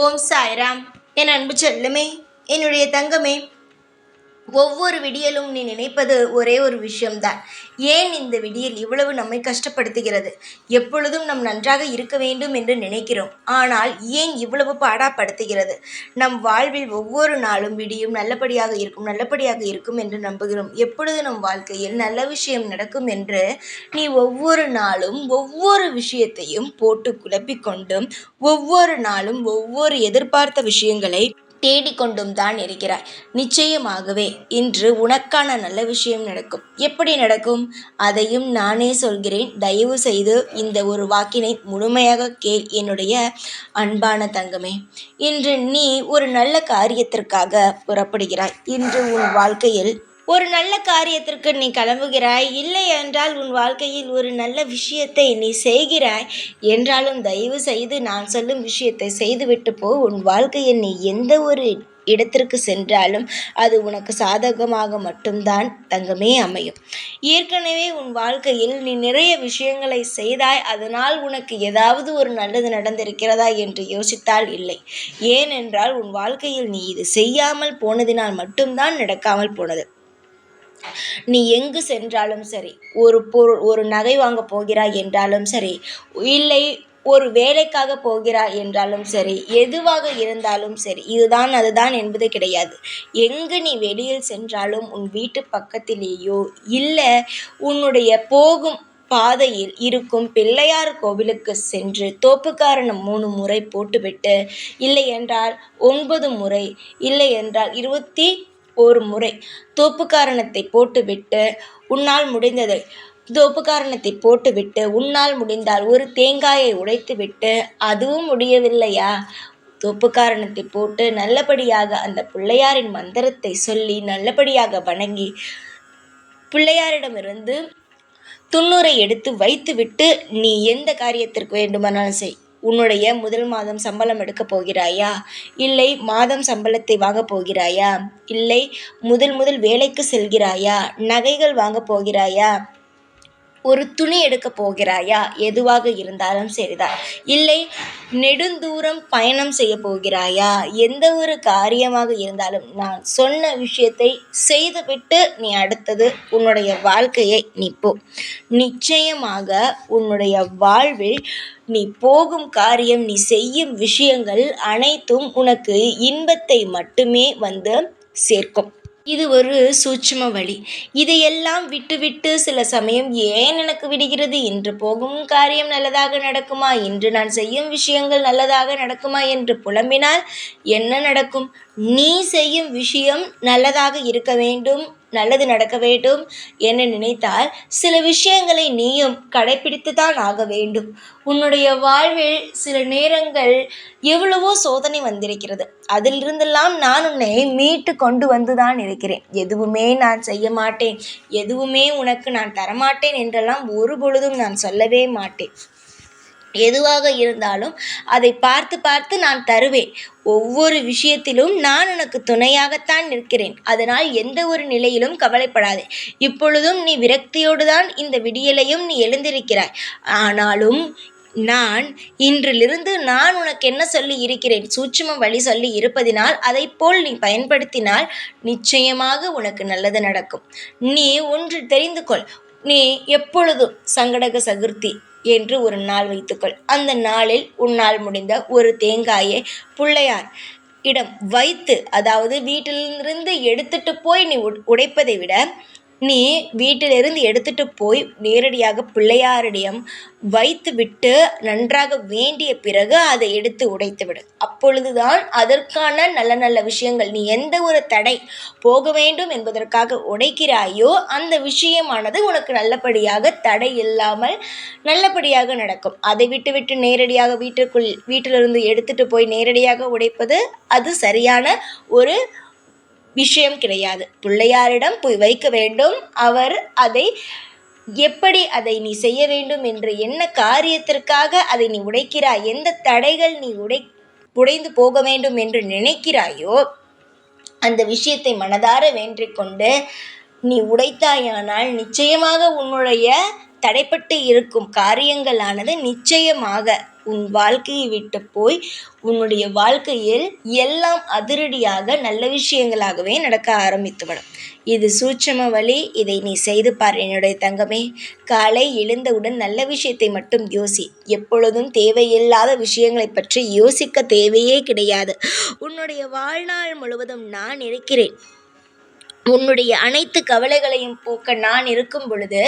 ஓம் சாய்ராம். என் அன்பு செல்லமே, என்னுடைய தங்கமே, ஒவ்வொரு விடியலும் நீ நினைப்பது ஒரே ஒரு விஷயம்தான். ஏன் இந்த விடியல் இவ்வளவு நம்மை கஷ்டப்படுத்துகிறது? எப்பொழுதும் நம் நன்றாக இருக்க வேண்டும் என்று நினைக்கிறோம். ஆனால் ஏன் இவ்வளவு பாடாப்படுத்துகிறது? நம் வாழ்வில் ஒவ்வொரு நாளும் விடியும் நல்லபடியாக இருக்கும் நல்லபடியாக இருக்கும் என்று நம்புகிறோம். எப்பொழுது நம் வாழ்க்கையில் நல்ல விஷயம் நடக்கும் என்று நீ ஒவ்வொரு நாளும் ஒவ்வொரு விஷயத்தையும் போட்டு குழப்பிக்கொண்டும் ஒவ்வொரு நாளும் ஒவ்வொரு எதிர்பார்த்த விஷயங்களை தேடிக்கொண்டும் தான் இருக்கிறாய். நிச்சயமாகவே இன்று உனக்கான நல்ல விஷயம் நடக்கும். எப்படி நடக்கும்? அதையும் நானே சொல்கிறேன். தயவு செய்து இந்த ஒரு வாக்கினை முழுமையாக கேள் என்னுடைய அன்பான தங்கமே. இன்று நீ ஒரு நல்ல காரியத்திற்காக புறப்படுகிறாய். இன்று உன் வாழ்க்கையில் ஒரு நல்ல காரியத்திற்கு நீ கிளம்புகிறாய். இல்லை என்றால் உன் வாழ்க்கையில் ஒரு நல்ல விஷயத்தை நீ செய்கிறாய் என்றாலும் தயவு செய்து நான் சொல்லும் விஷயத்தை செய்துவிட்டு போ. உன் வாழ்க்கையில் நீ எந்த ஒரு இடத்திற்கு சென்றாலும் அது உனக்கு சாதகமாக மட்டும்தான் தங்கமே அமையும். ஏற்கனவே உன் வாழ்க்கையில் நீ நிறைய விஷயங்களை செய்தாய். அதனால் உனக்கு ஏதாவது ஒரு நல்லது நடந்திருக்கிறதா என்று யோசித்தால் இல்லை. ஏனென்றால் உன் வாழ்க்கையில் நீ இது செய்யாமல் போனதினால் மட்டும்தான் நடக்காமல் போனது. நீ எங்கு சென்றாலும் சரி, ஒரு நகை வாங்க போகிறாய் என்றாலும் சரி, இல்லை ஒரு வேலைக்காக போகிறாய் என்றாலும் சரி, எதுவாக இருந்தாலும் சரி, இதுதான் அதுதான் என்பது கிடையாது. எங்கு நீ வெளியில் சென்றாலும் உன் வீட்டு பக்கத்திலேயோ இல்லை உன்னுடைய போகும் பாதையில் இருக்கும் பிள்ளையார் கோவிலுக்கு சென்று தோப்புக்காரணம் 3 முறை போட்டுவிட்டு, இல்லை என்றால் 9 முறை, இல்லை என்றால் 21 முறை தோப்புக்காரணத்தை போட்டுவிட்டு உன்னால் முடிந்ததை தோப்புக்காரணத்தை போட்டுவிட்டு உன்னால் முடிந்தால் ஒரு தேங்காயை உடைத்துவிட்டு, அதுவும் முடியவில்லையா, தோப்புக்காரணத்தை போட்டு நல்லபடியாக அந்த பிள்ளையாரின் மந்திரத்தை சொல்லி நல்லபடியாக வணங்கி பிள்ளையாரிடமிருந்து துண்ணூரை எடுத்து வைத்துவிட்டு நீ எந்த காரியத்திற்கு வேண்டுமானாலும் செய். உன்னுடைய முதல் மாதம் சம்பளம் எடுக்க போகிறாயா? இல்லை மாதம் சம்பளத்தை வாங்க போகிறாயா? இல்லை முதல் வேலைக்கு செல்கிறாயா? நகைகள் வாங்க போகிறாயா? ஒரு துணி எடுக்க போகிறாயா? எதுவாக இருந்தாலும் சரிதான். இல்லை நெடுந்தூரம் பயணம் செய்ய போகிறாயா? எந்த ஒரு காரியமாக இருந்தாலும் நான் சொன்ன விஷயத்தை செய்துவிட்டு நீ அடுத்தது உன்னுடைய வாழ்க்கையை நீ போ. நிச்சயமாக உன்னுடைய வாழ்வில் நீ போகும் காரியம், நீ செய்யும் விஷயங்கள் அனைத்தும் உனக்கு இன்பத்தை மட்டுமே வந்து சேர்க்கும். இது ஒரு சூட்சும வழி. இதையெல்லாம் விட்டுவிட்டு சில சமயம் ஏன் எனக்கு விடுகிறது, இன்று போகும் காரியம் நல்லதாக நடக்குமா, இன்று நான் செய்யும் விஷயங்கள் நல்லதாக நடக்குமா என்று புலம்பினால் என்ன நடக்கும்? நீ செய்யும் விஷயம் நல்லதாக இருக்க வேண்டும், நல்லது நடக்க வேண்டும் என நினைத்தால் சில விஷயங்களை நீயும் கடைபிடித்து தான் ஆக வேண்டும். உன்னுடைய வாழ்வில் சில நேரங்கள் எவ்வளவோ சோதனை வந்திருக்கிறது. அதிலிருந்தெல்லாம் நான் உன்னை மீட்டு கொண்டு வந்துதான் இருக்கிறேன். எதுவுமே நான் செய்ய மாட்டேன், எதுவுமே உனக்கு நான் தரமாட்டேன் என்றெல்லாம் ஒரு பொழுதும் நான் சொல்லவே மாட்டேன். எதுவாக இருந்தாலும் அதை பார்த்து பார்த்து நான் தருவேன். ஒவ்வொரு விஷயத்திலும் நான் உனக்கு துணையாகத்தான் நிற்கிறேன். அதனால் எந்த ஒரு நிலையிலும் கவலைப்படாதே. இப்பொழுதும் நீ விரக்தியோடு தான் இந்த விடியலையும் நீ எழுந்திருக்கிறாய். ஆனாலும் நான் இன்றிலிருந்து நான் உனக்கு என்ன சொல்லி இருக்கிறேன், சூட்சும வழி சொல்லி இருப்பதினால் அதை போல் நீ பயன்படுத்தினால் நிச்சயமாக உனக்கு நல்லது நடக்கும். நீ ஒன்று தெரிந்து கொள். நீ எப்பொழுதும் சங்கடக சதுர்த்தி என்று ஒரு நாள் வைத்துக்கொள். அந்த நாளில் உன்னால் முடிந்த ஒரு தேங்காயை பிள்ளையார் இடம் வைத்து, அதாவது வீட்டிலிருந்து எடுத்துட்டு போய் நீ உடைப்பதை விட நீ வீட்டிலிருந்து எடுத்துட்டு போய் நேரடியாக பிள்ளையாரிடம் வைத்துவிட்டு நன்றாக வேண்டிய பிறகு அதை எடுத்து உடைத்துவிடு. அப்பொழுதுதான் அதற்கான நல்ல நல்ல விஷயங்கள், நீ எந்த ஒரு தடை போக வேண்டும் என்பதற்காக உடைக்கிறாயோ அந்த விஷயமானது உனக்கு நல்லபடியாக தடை இல்லாமல் நல்லபடியாக நடக்கும். அதை விட்டுவிட்டு நேரடியாக வீட்டிலிருந்து எடுத்துட்டு போய் நேரடியாக உடைப்பது அது சரியான ஒரு விஷயம் கிடையாது. பிள்ளையாரிடம் போய் வைக்க வேண்டும். அவர் அதை எப்படி அதை நீ செய்ய வேண்டும் என்று, என்ன காரியத்திற்காக அதை நீ உடைக்கிறாய், எந்த தடைகள் நீ உடைந்து போக வேண்டும் என்று நினைக்கிறாயோ அந்த விஷயத்தை மனதார வேண்டிக் கொண்டு நீ உடைத்தாயானால் நிச்சயமாக உன்னுடைய தடைப்பட்டு இருக்கும் காரியங்களானது நிச்சயமாக உன் வாழ்க்கையை விட்டு போய் உன்னுடைய வாழ்க்கையில் எல்லாம் அதிரடியாக நல்ல விஷயங்களாகவே நடக்க ஆரம்பித்துவிடும். இது சூட்சும வழி. இதை நீ செய்து பார் என்னுடைய தங்கமே. காலை எழுந்தவுடன் நல்ல விஷயத்தை மட்டும் யோசி. எப்பொழுதும் தேவையில்லாத விஷயங்களை பற்றி யோசிக்க தேவையே கிடையாது. உன்னுடைய வாழ்நாள் முழுவதும் நான் இருக்கிறேன். உன்னுடைய அனைத்து கவலைகளையும் போக்க நான் இருக்கும் பொழுது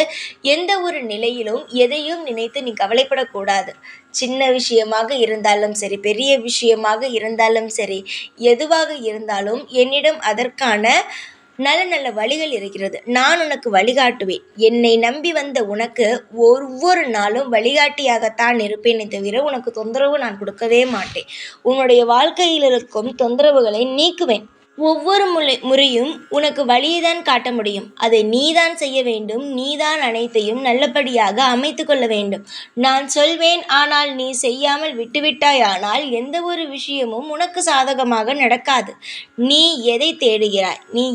எந்த ஒரு நிலையிலும் எதையும் நினைத்து நீ கவலைப்படக்கூடாது. சின்ன விஷயமாக இருந்தாலும் சரி, பெரிய விஷயமாக இருந்தாலும் சரி, எதுவாக இருந்தாலும் என்னிடம் அதற்கான நல்ல நல்ல வழிகள் இருக்கிறது. நான் உனக்கு வழிகாட்டுவேன். என்னை நம்பி வந்த உனக்கு ஒவ்வொரு நாளும் வழிகாட்டியாகத்தான் இருப்பேனே தவிர உனக்கு தொந்தரவு நான் கொடுக்கவே மாட்டேன். உன்னுடைய வாழ்க்கையில் இருக்கும் தொந்தரவுகளை நீக்குவேன். ஒவ்வொரு முறையும் உனக்கு வழியைதான் காட்ட முடியும். அதை நீதான் செய்ய வேண்டும். நீதான் அனைத்தையும் நல்லபடியாக அமைத்து கொள்ள வேண்டும். நான் சொல்வேன், ஆனால் நீ செய்யாமல் விட்டுவிட்டாயானால் எந்த ஒரு விஷயமும் உனக்கு சாதகமாக நடக்காது. நீ எதை தேடுகிறாய்? நீ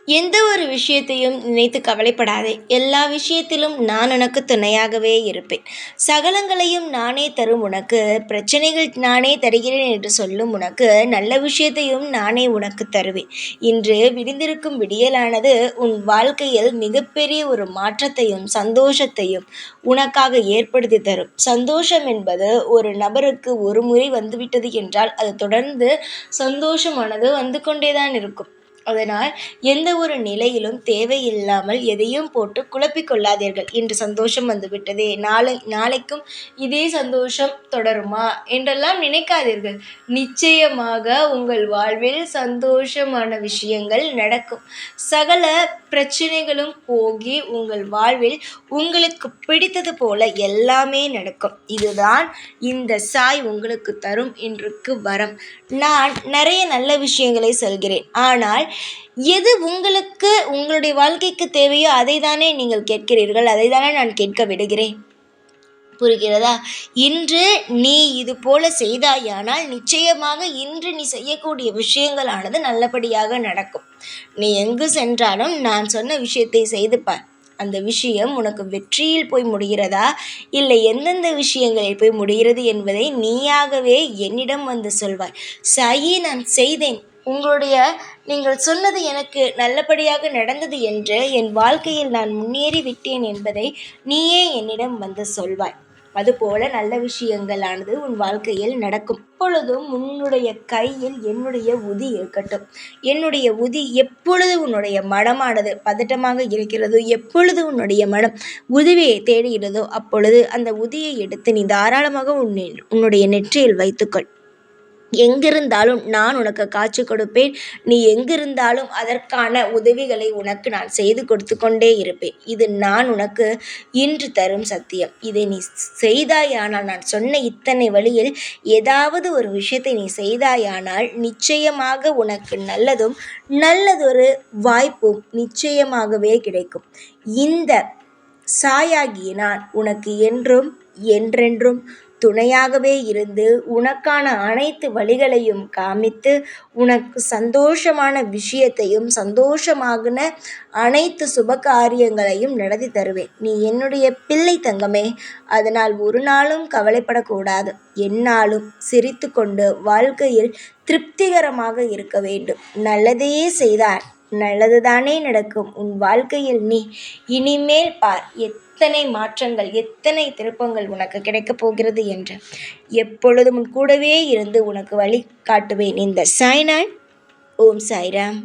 எந்த ஒரு விஷயத்தையும் நினைத்து கவலைப்படாதே. எல்லா விஷயத்திலும் நான் உனக்கு துணையாகவே இருப்பேன். சகலங்களையும் நானே தரும் உனக்கு, பிரச்சனைகள் நானே தருகிறேன் என்று சொல்லும் உனக்கு, நல்ல விஷயத்தையும் நானே உனக்கு தருவேன். இன்று விடிந்திருக்கும் விடியலானது உன் வாழ்க்கையில் மிகப்பெரிய ஒரு மாற்றத்தையும் சந்தோஷத்தையும் உனக்காக ஏற்படுத்தி தரும். சந்தோஷம் என்பது ஒரு நபருக்கு ஒரு முறை வந்துவிட்டது என்றால் அது தொடர்ந்து சந்தோஷமானது வந்து கொண்டேதான் இருக்கும். அதனால் எந்த ஒரு நிலையிலும் தேவையில்லாமல் எதையும் போட்டு குழப்பிக் கொள்ளாதீர்கள். இன்று சந்தோஷம் வந்துவிட்டதே, நாளைக்கும் இதே சந்தோஷம் தொடருமா என்றெல்லாம் நினைக்காதீர்கள். நிச்சயமாக உங்கள் வாழ்வில் சந்தோஷமான விஷயங்கள் நடக்கும். சகல பிரச்சனைகளும் போகி உங்கள் வாழ்வில் உங்களுக்கு பிடித்தது போல எல்லாமே நடக்கும். இதுதான் இந்த சாய் உங்களுக்கு தரும் இன்றைக்கு வரம். நான் நிறைய நல்ல விஷயங்களை சொல்கிறேன். ஆனால் எது உங்களுக்கு உங்களுடைய வாழ்க்கைக்கு தேவையோ அதை தானே நீங்கள் கேட்கிறீர்கள். அதை தானே நான் கேட்க விடுகிறேன். புரிகிறதா? இன்று நீ இது போல செய்தாயானால் நிச்சயமாக இன்று நீ செய்யக்கூடிய விஷயங்களானது நல்லபடியாக நடக்கும். நீ எங்கு சென்றாலும் நான் சொன்ன விஷயத்தை செய்து பார். அந்த விஷயம் உனக்கு வெற்றியில் போய் முடிகிறதா, இல்லை எந்தெந்த விஷயங்களில் போய் முடிகிறது என்பதை நீயாகவே என்னிடம் வந்து சொல்வாய். சாயி, நான் செய்தேன், நீங்கள் சொன்னது எனக்கு நல்லபடியாக நடந்தது என்று என் வாழ்க்கையில் நான் முன்னேறி விட்டேன் என்பதை நீயே என்னிடம் வந்து சொல்வாய். அதுபோல நல்ல விஷயங்களானது உன் வாழ்க்கையில் நடக்கும். எப்பொழுதும் உன்னுடைய கையில் என்னுடைய உதி இருக்கட்டும். என்னுடைய உதி எப்பொழுது உன்னுடைய மனமானது பதட்டமாக இருக்கிறதோ, எப்பொழுது உன்னுடைய மனம் உதவியை தேடுகிறதோ, அப்பொழுது அந்த உதியை எடுத்து நீ தாராளமாக உன்னுடைய நெற்றியில் வைத்துக்கொள். எங்கிருந்தாலும் நான் உனக்கு காட்சி கொடுப்பேன். நீ எங்கிருந்தாலும் அதற்கான உதவிகளை உனக்கு நான் செய்து கொடுத்து கொண்டே இருப்பேன். இது நான் உனக்கு இன்று தரும் சத்தியம். இதை நீ செய்தாயானால், நான் சொன்ன இத்தனை வழியில் ஏதாவது ஒரு விஷயத்தை நீ செய்தாயானால் நிச்சயமாக உனக்கு நல்லதொரு வாய்ப்பும் நிச்சயமாகவே கிடைக்கும். இந்த சாயாகிய நான் உனக்கு என்றென்றும் துணையாகவே இருந்து உனக்கான அனைத்து வழிகளையும் காமித்து உனக்கு சந்தோஷமான விஷயத்தையும் சந்தோஷமான அனைத்து சுப காரியங்களையும் நடத்தி தருவேன். நீ என்னுடைய பிள்ளை தங்கமே. அதனால் ஒரு நாளும் கவலைப்படக்கூடாது. எந்நாளும் சிரித்து கொண்டு வாழ்க்கையில் திருப்திகரமாக இருக்க வேண்டும். நல்லதையே செய்தார் நல்லதுதானே நடக்கும். உன் வாழ்க்கையில் நீ இனிமேல் பார் எத்தனை மாற்றங்கள், எத்தனை திருப்பங்கள் உனக்கு கிடைக்கப் போகிறது என்று. எப்பொழுதும் உன் கூடவே இருந்து உனக்கு வழி காட்டுவேன். இந்த சாய்நாள். ஓம் சாய்ராம்.